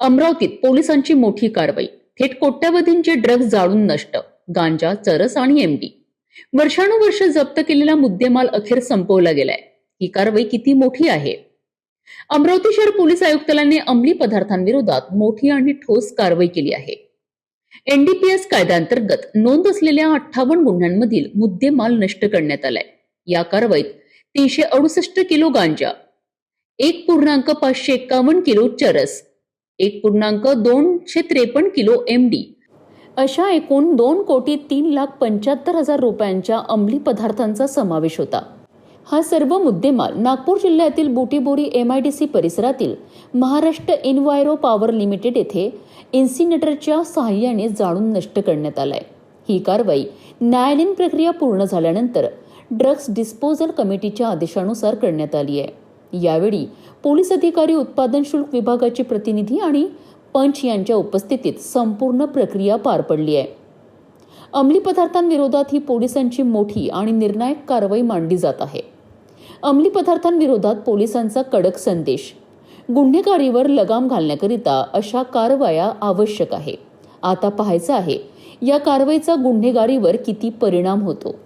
अमरावतीत पोलिसांची मोठी कारवाई. थेट कोट्यावधींचे ड्रग्ज जाळून नष्ट. गांजा, चरस आणि एमडी. वर्षानुवर्ष जप्त केलेला मुद्देमाल अखेर संपवला गेलाय. ही कारवाई किती मोठी आहे? अमरावती शहर पोलीस आयुक्तालयाने अंमली पदार्थांविरोधात मोठी आणि ठोस कारवाई केली आहे. एनडीपीएस कायद्याअंतर्गत नोंद असलेल्या 58 गुन्ह्यांमधील मुद्देमाल नष्ट करण्यात आलाय. या कारवाईत 368 किलो गांजा, 1.551 किलो चरस, 1.253 किलो एमडी अशा एकूण 2,03,75,000 रुपयांच्या अंमली पदार्थांचा समावेश होता. हा सर्व मुद्देमाल नागपूर जिल्ह्यातील बुटीबोरी MIDC परिसरातील महाराष्ट्र इन्व्हायरो पॉवर लिमिटेड येथे इन्सिनेटरच्या सहाय्याने जाळून नष्ट करण्यात आलाय. ही कारवाई न्यायालयीन प्रक्रिया पूर्ण झाल्यानंतर ड्रग्ज डिस्पोजल कमिटीच्या आदेशानुसार करण्यात आली आहे. यावेळी पोलीस अधिकारी, उत्पादन शुल्क विभागाचे प्रतिनिधी आणि पंच यांच्या उपस्थितीत संपूर्ण प्रक्रिया पार पडली आहे. अंमली पदार्थांविरोधात ही पोलिसांची मोठी आणि निर्णायक कारवाई मानली जात आहे. अंमली पदार्थांविरोधात पोलिसांचा कडक संदेश. गुन्हेगारीवर लगाम घालण्याकरिता अशा कारवाया आवश्यक आहे. आता पाहायचं आहे या कारवाईचा गुन्हेगारीवर किती परिणाम होतो.